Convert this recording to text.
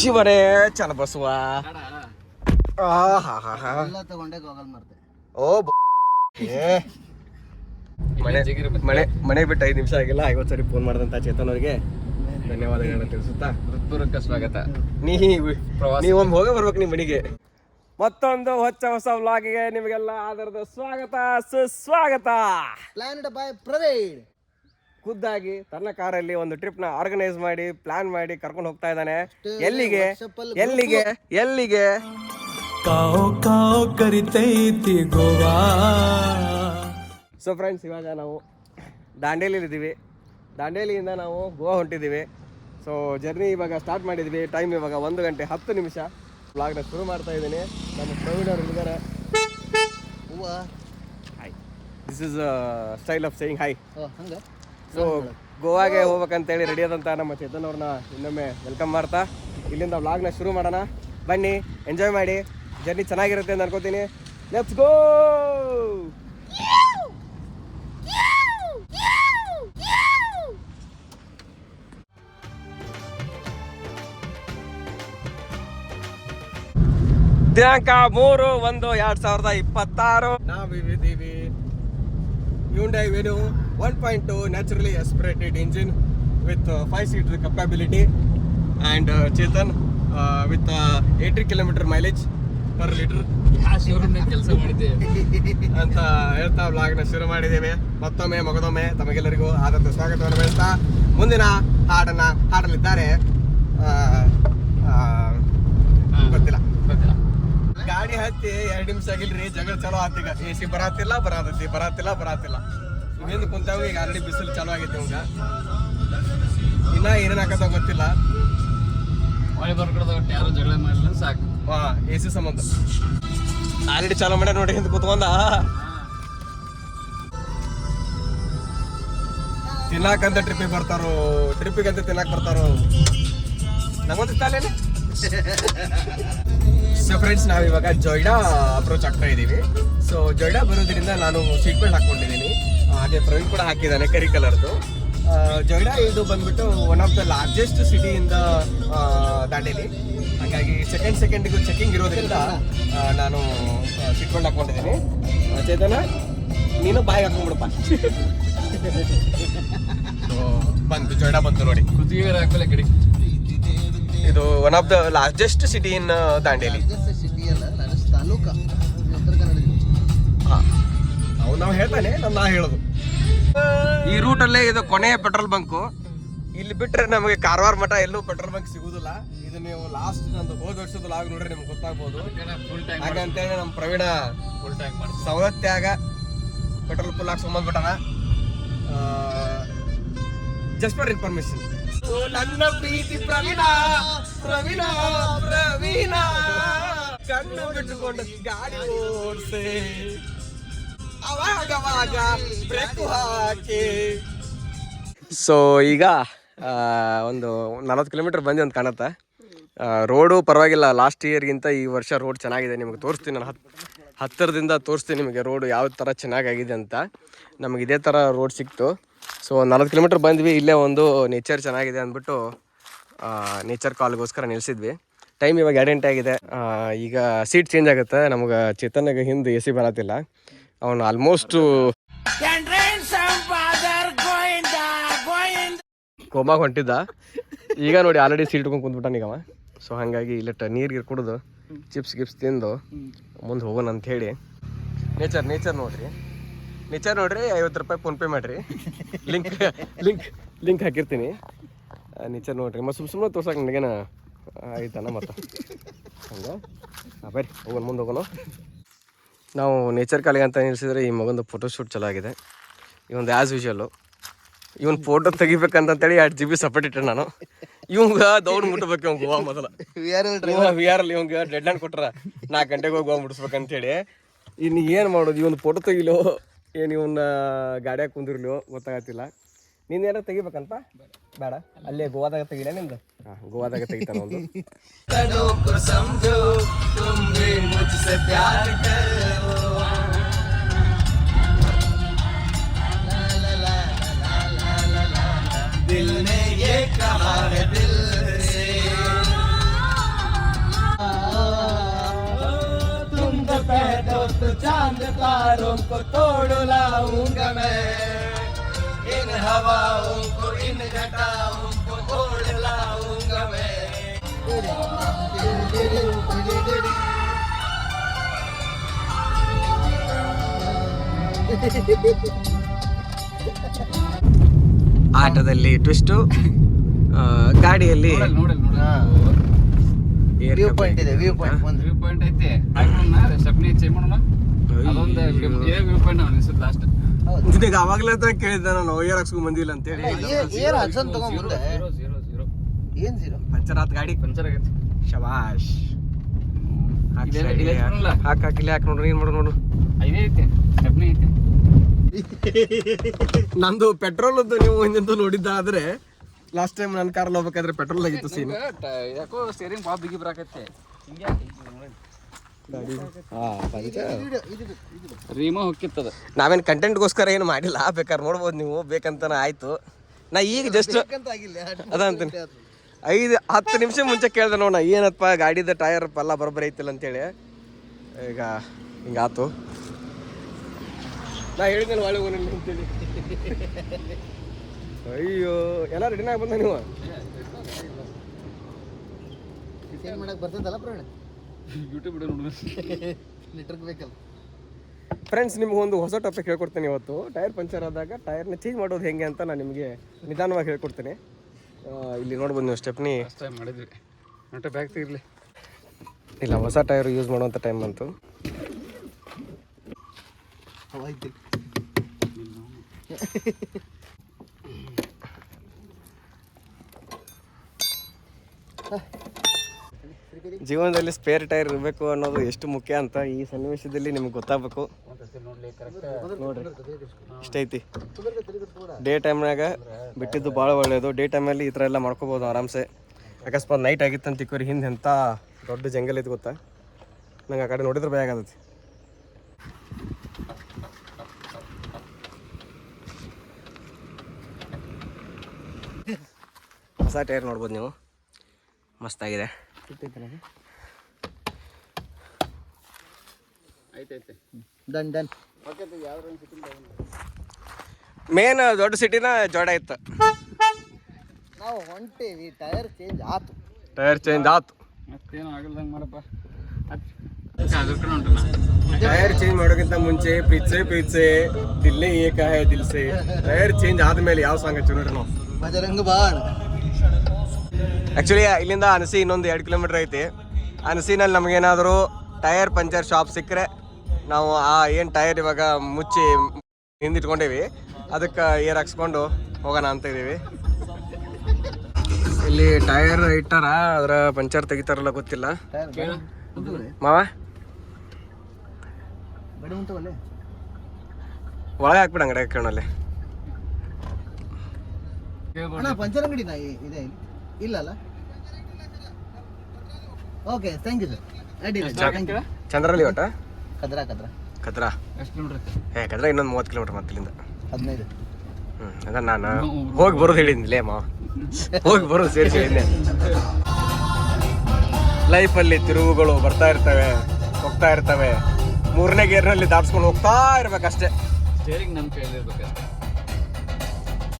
ಶಿವನೇ ಚನ್ನಬಸವ. ಮನೆ ಬಿಟ್ಟು 5 ನಿಮಿಷ ಆಗಿಲ್ಲ, 50 ಸರಿ ಫೋನ್ ಮಾಡಿದಂತ ಚೇತನ್ ಅವರಿಗೆ ಧನ್ಯವಾದಗಳನ್ನ ತಿಳಿಸುತ್ತಾ ಹೃತ್ಪೂರ್ವಕ ಸ್ವಾಗತ. ನೀವೊಮ್ಮೆ ಹೋಗ ಬರ್ಬೇಕು ನಿಮ್ಮ ಮನೆಗೆ. ಮತ್ತೊಂದು ಹೊಸ ವ್ಲಾಗಿಗೆ ನಿಮಗೆಲ್ಲ ಆದರದ ಸ್ವಾಗತ ಸುಸ್ವಾಗತ. ಪ್ಲಾನ್ಡ್ ಬೈ ಪ್ರವೀಣ್ ಖುದ್ದಾಗಿ ತನ್ನ ಕಾರಲ್ಲಿ ಒಂದು ಟ್ರಿಪ್ ನ ಆರ್ಗನೈಸ್ ಮಾಡಿ ಪ್ಲಾನ್ ಮಾಡಿ ಕರ್ಕೊಂಡು ಹೋಗ್ತಾ ಇದ್ದಾನೆ. ಎಲ್ಲಿಗೆ ಎಲ್ಲಿಗೆ ಎಲ್ಲಿಗೆ? ಕರಿತೈತಿ ಗೋವಾ. ಸೊ ಫ್ರೆಂಡ್ಸ್, ಇವಾಗ ನಾವು ದಾಂಡೇಲಿಯಲ್ಲಿ ಇದ್ದೀವಿ. ದಾಂಡೇಲಿಯಿಂದ ನಾವು ಗೋವಾ ಹೊಂಟಿದ್ದೀವಿ. ಸೊ ಜರ್ನಿ ಇವಾಗ ಸ್ಟಾರ್ಟ್ ಮಾಡಿದ್ವಿ. ಟೈಮ್ ಇವಾಗ 1 ಗಂಟೆ 10 ನಿಮಿಷ. ಬ್ಲಾಗ್ನ ಶುರು ಮಾಡ್ತಾ ಇದ್ದೀನಿ. ನಮ್ಮ ಪ್ರವೀಣ್ ಅವರು ಇದ್ದಾರೆ. Hi, this is style of saying hi. So ಗೋವಾಗೆ ಹೋಗ್ಬೇಕಂತೇಳಿ ರೆಡಿ ಆದಂಥ ನಮ್ಮ ಚೇತನ್ ಅವ್ರನ್ನ ಇನ್ನೊಮ್ಮೆ ವೆಲ್ಕಮ್ ಮಾಡ್ತಾ ಇಲ್ಲಿಂದ ವ್ಲಾಗ್ನ ಶುರು ಮಾಡೋಣ. ಬನ್ನಿ, ಎಂಜಾಯ್ ಮಾಡಿ. ಜರ್ನಿ ಚೆನ್ನಾಗಿರುತ್ತೆ ಅಂತ ಅನ್ಕೋತೀನಿ. Let's go. ದಿನಾಂಕ 3/1/2026 ನಾವಿದ್ದೀವಿ Hyundai Venue 1.2 naturally aspirated engine with 5-seater capability and Chetan with 80 km mileage per liter ಕೆಲಸ ಮಾಡಿದ್ದೇವೆ ಅಂತ ಹೇಳ್ತಾ ವ್ಲಾಗ್ನ ಶುರು ಮಾಡಿದ್ದೇವೆ. ಮತ್ತೊಮ್ಮೆ ಮಗದೊಮ್ಮೆ ತಮಗೆಲ್ಲರಿಗೂ ಆದರದ ಸ್ವಾಗತವನ್ನು ಬಯಸ್ತಾ ಮುಂದಿನ ಹಾಡನ್ನ ಹಾಡಲಿದ್ದಾರೆ. ಗೊತ್ತಿಲ್ಲ. ಗಾಡಿ ಹತ್ತಿ 2 ನಿಮಿಷ ಆಗಿಲ್ರಿ, ಜಗಳ ಚಲೋ ಆತೀಗ. AC ಬರಾತಿಲ್ಲ ಇವೇನು ಕುಂತಾವ. ಈಗ ಆಲ್ರೆಡಿ ಬಿಸಿಲು ಚಾಲೂ ಆಗೈತಿ. ಅವಾಗ ಇನ್ನ ಏನೇನು ಹಾಕತ್ತ ಗೊತ್ತಿಲ್ಲ. ಮಳೆ ಬರ್ಕೊಡ್ದ ಯಾರು ಜಗಳ ಮಾಡಲಿಲ್ಲ ಸಾಕು. AC ಸಂಬಂಧ ಆಲ್ರೆಡಿ ಚಾಲೂ ಮಾಡ್ಯಾರ ನೋಡಿ. ಹಿಂದೆ ಕುತ್ಕೊಂಡ ತಿನ್ನಾಕಂತ ಟ್ರಿಪ್ಪಿಗೆ ಬರ್ತಾರೋ, ಟ್ರಿಪ್ಪಿಗಂತ ತಿನ್ನಾಕ್ ಬರ್ತಾರೋ ನಮ್ಮಂತ. ಸೊ ಫ್ರೆಂಡ್ಸ್, ನಾವಿವಾಗ ಜೊಯ್ಡಾ ಅಪ್ರೋಚ್ ಆಗ್ತಾ ಇದ್ದೀವಿ. ಸೊ ಜೊಯ್ಡಾ ಬರೋದ್ರಿಂದ ನಾನು ಸೀಟ್ ಬೆಲ್ಟ್ ಹಾಕೊಂಡಿದ್ದೀನಿ. ಹಾಗೆ ಪ್ರವೀಣ್ ಕೂಡ ಹಾಕಿದ್ದಾನೆ ಕರಿ ಕಲರ್ದು. ಜೊಯ್ಡಾ ಇದು ಬಂದ್ಬಿಟ್ಟು one of the largest city in the Dandeli. ಹಾಗಾಗಿ ಸೆಕೆಂಡಿಗೂ ಚೆಕಿಂಗ್ ಇರೋದ್ರಿಂದ ನಾನು ಸೀಟ್ ಬೆಲ್ಟ್ ಹಾಕೊಂಡಿದ್ದೀನಿ. ಚೇತನ, ನೀನು ಬಾಯಿಗೆ ಹಾಕೊಂಡ್ಬಿಡಪ್ಪ. ಬಂತು ಜೊಯ್ಡಾ ಬಂತು ನೋಡಿ. ಕುತ್ತಿಗೆ ಹಾಕಲ್ಲ ಕಡೆ. ಇದು one of the largest city in Dandeli. ನಾವು ಹೇಳ್ತಾನೆ, ನಾ ಹೇಳೋದು. ಈ ರೂಟಲ್ಲೇ ಇದು ಕೊನೆಯ ಪೆಟ್ರೋಲ್ ಬಂಕು. ಇಲ್ಲಿ ಬಿಟ್ರೆ ನಮಗೆ ಕಾರವಾರ ಮಠ ಎಲ್ಲೂ ಪೆಟ್ರೋಲ್ ಬಂಕ್ ಸಿಗುದಿಲ್ಲ. ಇದು ನೀವು ಲಾಸ್ಟ್ ನಂದು ಹೋದ ವರ್ಷದ ಲಾಗ್ ನೋಡ್ರಿ ನಿಮ್ಗೆ ಗೊತ್ತಾಗ್ಬೋದು. ಹಾಗಂತೇಳಿ ನಮ್ಮ ಪ್ರವೀಣ ಫುಲ್ ಟ್ಯಾಂಕ್ ಮಾಡಿ ಸವಲತ್ಯಾಗ ಪೆಟ್ರೋಲ್ ಫುಲ್ ಹಾಕ್ಸ್ಕೊಂಬಂದ್ಬಿಟ್ಟಾನ. Just for information. ನನ್ನ ಪ್ರೀತಿ ಪ್ರವೀಣ ಪ್ರವೀಣ ಪ್ರವೀಣ ಕಣ್ಣು ಬಿಟ್ಟುಕೊಂಡು ಗಾಡಿ ಓಡಿಸೆ ಅವಾಗವಾಗ ಬ್ರೇಕು ಹಾಕಿ. ಸೊ ಈಗ ಒಂದು 40 ಕಿಲೋಮೀಟರ್ ಬಂದು ಅಂತ ಕಾಣುತ್ತೆ. ರೋಡು ಪರವಾಗಿಲ್ಲ, ಲಾಸ್ಟ್ ಇಯರ್ಗಿಂತ ಈ ವರ್ಷ ರೋಡ್ ಚೆನ್ನಾಗಿದೆ. ನಿಮಗೆ ತೋರಿಸ್ತೀನಿ, ನಾನು ಹತ್ತಿರದಿಂದ ತೋರಿಸ್ತೀನಿ ನಿಮಗೆ ರೋಡು ಯಾವ ಥರ ಚೆನ್ನಾಗಾಗಿದೆ ಅಂತ. ನಮಗೆ ಇದೇ ಥರ ರೋಡ್ ಸಿಕ್ತು. ಸೊ 40 ಕಿಲೋಮೀಟರ್ ಬಂದ್ವಿ. ಇಲ್ಲೇ ಒಂದು ನೇಚರ್ ಚೆನ್ನಾಗಿದೆ ಅಂದ್ಬಿಟ್ಟು ನೇಚರ್ ಕಾಲ್ಗೋಸ್ಕರ ನಿಲ್ಸಿದ್ವಿ. ಟೈಮ್ ಇವಾಗ 2 ಗಂಟೆ ಆಗಿದೆ. ಈಗ ಸೀಟ್ ಚೇಂಜ್ ಆಗುತ್ತೆ. ನಮ್ಗೆ ಚೇತನ್ಗೆ ಹಿಂದೆ AC ಬರತ್ತಿಲ್ಲ. ಅವನು ಆಲ್ಮೋಸ್ಟ್ ಕೋಮಾಗ ಹೊಂಟಿದ್ದ. ಈಗ ನೋಡಿ ಆಲ್ರೆಡಿ ಸೀಟ್ ಇಟ್ಕೊಂಡು ಕುಂತ್ಬಿಟ್ಟಾನೀಗವ. ಸೊ ಹಾಗಾಗಿ ಇಲ್ಲಟ್ಟ ನೀರು ಕುಡಿದು ಚಿಪ್ಸ್ ಗಿಪ್ಸ್ ತಿಂದು ಮುಂದೆ ಹೋಗೋಣ ಅಂತ ಹೇಳಿ. ನೇಚರ್ ನೋಡ್ರಿ, ನೇಚರ್ ನೋಡ್ರಿ. 50 ರೂಪಾಯಿ ಫೋನ್ಪೇ ಮಾಡಿರಿ. ಲಿಂಕ್ ಹಾಕಿರ್ತೀನಿ. ನೇಚರ್ ನೋಡ್ರಿ. ಮತ್ತು ಸುಮ್ಮನೆ ತೋರ್ಸಕ್ಕೆ ನನಗೇನ ಆಯ್ತಾನ ಮತ್ತು ಹಂಗೆ. ಬರ್ರಿ ಹೋಗೋಣ, ಮುಂದೆ ಹೋಗೋಣ. ನಾವು ನೇಚರ್ ಕಾಲಿಗೆ ಅಂತ ನಿಲ್ಸಿದ್ರೆ ಈ ಮಗಂದು ಫೋಟೋಶೂಟ್ ಚಲೋ ಆಗಿದೆ. ಇವೊಂದು ಆ್ಯಸ್ ಯೂಶುವಲ್ಲು ಇವನ್ ಫೋಟೋ ತೆಗಿಬೇಕಂತೇಳಿ 2 GB ಸಪ್ರೇಟ್ ಇಟ್ಟೆ ನಾನು. ಇವಂಗ ದೌಡ್ ಮುಟ್ಟಬೇಕು. ಇವಂಗ ಗೋವಾ ಮೊದಲ VR ಅಲ್ಲಿ ಇವಂಗ ಡೆಡ್ ಲೈನ್ ಕೊಟ್ರ 4 ಗಂಟೆಗೆ ಹೋಗಿ ಗೋವಾ ಮುಟ್ಟಿಸ್ಬೇಕಂತೇಳಿ. ಇನ್ನು ಏನು ಮಾಡೋದು? ಇವನು ಫೋಟೋ ತೆಗಿಲೋ ಏನು ಇವನ್ನ ಗಾಡಿಯಾಗ ಕುಂದಿರ್ಲಿಯೋ ಗೊತ್ತಾಗತ್ತಿಲ್ಲ. ನೀನು ಏನಾರು ತೆಗಿಬೇಕಂತ ಬೇಡ, ಅಲ್ಲೇ ಗೋವಾದಾಗ ತೆಗಿಲ ನಿಂದು. ಗೋವಾದಾಗ ತೆಗಿತಾನ ಒಂದು. दिल ने ये कहा है दिल से यारों को तोड़ लाऊंगा मैं इन हवाओं को इन घटाओं को तोड़ लाऊंगा मैं ಆಟದಲ್ಲಿ ಟ್ವಿಸ್ಟು ಗಾಡಿಯಲ್ಲಿ ವ್ಯೂ ಪಾಯಿಂಟ್ ಇದೆ, ವ್ಯೂ ಪಾಯಿಂಟ್ ಒಂದು ವ್ಯೂ ಪಾಯಿಂಟ್ ಐತಿ ಸ್ಟೆಪ್ನಿ ಚೇಂಜ್ ಮಾಡೋಣ ಅದೊಂದು ಇದೇ ವ್ಯೂ ಪಾಯಿಂಟ್ ಅನಿಸುತ್ತೆ ಲಾಸ್ಟ್ ನಿನಗೆ ಅವಾಗಲೇ ಅಂತ ಕೇಳಿದ್ದೆ ನಾನು ಏರ್ ಹಾಕ್ಸ್ಕೊಂಡ್ ಬಂದಿಲ್ಲ ಅಂತ ಹೇಳಿ ಏರ್ ಹಡ್ಸನ್ ತಗೊಂಡ್ ಮುಂದೆ ಏನ್ ಜೀರೋ ಪಂಚರ್ ಆತ್ ಗಾಡಿ ಪಂಚರ್ ಆಗೈತಿ ಶಬಾಷ್ ಇಲ್ಲೇ ಇಟ್ಬಿಡಲ್ಲ. ಹಾಕಿ ಹಾಕಿ ನೋಡ್ರಿ ಏನ್ ಮಾಡು ನೋಡು ಇದೇ ಐತಿ ಸ್ಟೆಪ್ನಿ ಐತಿ ನಂದು ಪೆಟ್ರೋಲ್ ನೀವು ಹಿಂದಿಂದು ನೋಡಿದ್ದಾದ್ರೆ ಲಾಸ್ಟ್ ಟೈಮ್ ನನ್ನ ಕಾರಲ್ಲಿ ಹೋಗ್ಬೇಕಾದ್ರೆ ಪೆಟ್ರೋಲ್ ಆಗಿತ್ತು ಸೀನ್ ಯಾಕೋ ಸ್ಟೇರಿಂಗ್ ಭಾಳ ಬಿಗಿ ಬರಾಕತ್ತೆ ಹಿಂಗೆ ರೀಮಾ ಹೊಕ್ಕಿತ್ತದ ನಾವೇನು ಕಂಟೆಂಟ್ಗೋಸ್ಕರ ಏನು ಮಾಡಿಲ್ಲ ಬೇಕಾದ್ರೆ ನೋಡ್ಬೋದು ನೀವು ಬೇಕಂತಾನೆ ಆಯ್ತು ನಾ ಈಗ ಜಸ್ಟ್ ಅದಂತೀನಿ 5-10 ನಿಮಿಷ ಮುಂಚೆ ಕೇಳ್ದೆ ನೋಡ ಏನಪ್ಪ ಗಾಡಿದ ಟೈರ್ ಎಲ್ಲ ಬರೋಬ್ಬರಿ ಐತಿಲ್ಲ ಅಂತೇಳಿ ಈಗ ಹಿಂಗಾತು ನಾ ಹೇಳಿದ್ನಲ್ಲ ಒಳ್ಳೆ ಓನಲ್ಲಿ ಅಂತೇಳಿ ಅಯ್ಯೋ ಎಲ್ಲ ರೆಡಿನ ಆಗಿ ಬಂದ ನೀವು ಏನ್ ಮಾಡಕ್ ಬರ್ತದಲ್ಲ ಪ್ರಾಣ ಯೂಟ್ಯೂಬ್ ವಿಡಿಯೋ ನೋಡಿದ್ರೆ ನೆಟ್ವರ್ಕ್ ಬೇಕಲ್ಲ. ಫ್ರೆಂಡ್ಸ್ ನಿಮ್ಗೆ ಒಂದು ಹೊಸ ಟಾಪಿಕ್ ಹೇಳ್ಕೊಡ್ತೀನಿ ಇವತ್ತು ಟೈರ್ ಪಂಚರ್ ಆದಾಗ ಟೈರ್ನ ಚೇಂಜ್ ಮಾಡೋದು ಹೆಂಗೆ ಅಂತ ನಾನು ನಿಮಗೆ ನಿಧಾನವಾಗಿ ಹೇಳ್ಕೊಡ್ತೀನಿ ಇಲ್ಲಿ ನೋಡ್ಬೋದು ನೀವು ಸ್ಟೆಪ್ನಿ ಫಸ್ಟ್ ಟೈಮ್ ಮಾಡಿದ್ವಿ ನೋಟ ಬ್ಯಾಗ್ ತೆಗಿರ್ಲಿ ಇಲ್ಲ ಹೊಸ ಟೈರ್ ಯೂಸ್ ಮಾಡುವಂಥ ಟೈಮ್ ಬಂತು ಜೀವನದಲ್ಲಿ ಸ್ಪೇರ್ ಟೈರ್ ಇರಬೇಕು ಅನ್ನೋದು ಎಷ್ಟು ಮುಖ್ಯ ಅಂತ ಈ ಸನ್ನಿವೇಶದಲ್ಲಿ ನಿಮ್ಗೆ ಗೊತ್ತಾಗಬೇಕು ನೋಡ್ರಿ ಇಷ್ಟೈತಿ ಡೇ ಟೈಮ್ನಾಗ ಬಿಟ್ಟಿದ್ದು ಭಾಳ ಒಳ್ಳೆಯದು ಡೇ ಟೈಮಲ್ಲಿ ಈ ಥರ ಎಲ್ಲ ಮಾಡ್ಕೋಬೋದು ಆರಾಮ್ಸೆ ಅಕಸ್ಮಾತ್ ನೈಟ್ ಆಗಿತ್ತು ಅಂತ ತಿಕ್ಕೋರಿ ಹಿಂದೆ ಎಂಥ ದೊಡ್ಡ ಜಂಗಲ್ ಐತಿ ಗೊತ್ತಾ ನಂಗೆ ಆ ಕಡೆ ನೋಡಿದ್ರೆ ಭಯ ಆಗತೈತಿ ಹೊಸ ಟೈರ್ ನೋಡ್ಬೋದು ನೀವು ಮಸ್ತಾಗಿದೆ ಐತೈತೆ ಡನ್ ಡನ್. ಮೇನ್ ದೊಡ್ಡ ಸಿಟಿನ ಜೋಡ ಇತ್ತು ನಾವು ಹೊಂಟೇವಿ, ಟೈರ್ ಚೇಂಜ್ ಆತು. ಟೈರ್ ಚೇಂಜ್ ಆತು ಮತ್ತೇನು ಆಗಲ್ದಂಗೆ ಮಾಡಪ್ಪ ಅದ್ರ ಕಡೆ ಹೊಂಟನ ಟೈರ್ ಚೇಂಜ್ ಮಾಡೋಕ್ಕಿಂತ ಮುಂಚೆ ಪ್ರೀತ್ಸೆ ದಿಲ್ಲೇ ಏಕ ಹೈ ದಿಲ್ಸೆ ಟೈರ್ ಚೇಂಜ್ ಆದ್ಮೇಲೆ ಯಾವ ಸಾಂಗ್ ಹಚ್ಚು ನೋಡ್ರಿ ನಾವು ಬಜರಂಗ ಬಾಳ್. ಆ್ಯಕ್ಚುಲಿ ಇಲ್ಲಿಂದ ಅನಸಿ ಇನ್ನೊಂದು 2 ಕಿಲೋಮೀಟ್ರ್ ಐತಿ ಅನಸಿನಲ್ಲಿ ನಮಗೇನಾದರೂ ಟೈರ್ ಪಂಚರ್ ಶಾಪ್ ಸಿಕ್ಕರೆ ನಾವು ಆ ಏನು ಟೈರ್ ಇವಾಗ ಮುಚ್ಚಿ ಹಿಂದಿಟ್ಕೊಂಡೇವಿ ಅದಕ್ಕೆ ಏರ್ ಹಾಕ್ಸ್ಕೊಂಡು ಹೋಗೋಣ ಅಂತ ಇದ್ದೀವಿ ಇಲ್ಲಿ ಟೈರ್ ಇಟ್ಟಾರ ಅದರ ಪಂಚರ್ ತೆಗಿತಾರಲ್ಲ ಗೊತ್ತಿಲ್ಲ ಮಾವ ಬಡಿ ಉಂಟವಲ್ಲೇ ಒಳಗೆ ಹಾಕ್ಬಿಡ ಅಂಗಡಿ ಕೇಳಲ್ಲಿ ಅಣ್ಣ ಪಂಚರ್ ಅಂಗಡಿ ನಾ ಇದೆ ಇಲ್ಲಲ್ಲ. Okay thank you sir. Thank you. ಚಂದ್ರಲ್ಲಿ ಒಟ್ಟ ಕದ್ರಾ ಕದ್ರಾ ಎಷ್ಟು ಕಿಲೋಮೀಟ್ರ್ ಕದ್ರಾ ಇನ್ನೊಂದು 30 ಕಿಲೋಮೀಟ್ರ್ ಮತ್ತೆ ಇಲ್ಲಿಂದ 15. ಅದ ನಾನು ಹೋಗಿ ಬರೋದು ಹೇಳಿದ್ನಿಲೇ ಮಾವ ಹೋಗಿ ಬರೋದು ಸೇರಿಸಿ ಹೇಳಿದ್ದೆ ಲೈಫಲ್ಲಿ ತಿರುವುಗಳು ಬರ್ತಾ ಇರ್ತವೆ ಹೋಗ್ತಾ ಇರ್ತವೆ 3ನೇ ಗೇರ್ನಲ್ಲಿ ದಾಟ್ಸ್ಕೊಂಡು ಹೋಗ್ತಾ ಇರ್ಬೇಕಷ್ಟೇ ಸ್ಟೇರಿಂಗ್ ನಮ್ಮ ಕೈಯಲ್ಲಿ ಇರ್ಬೇಕಷ್ಟೇ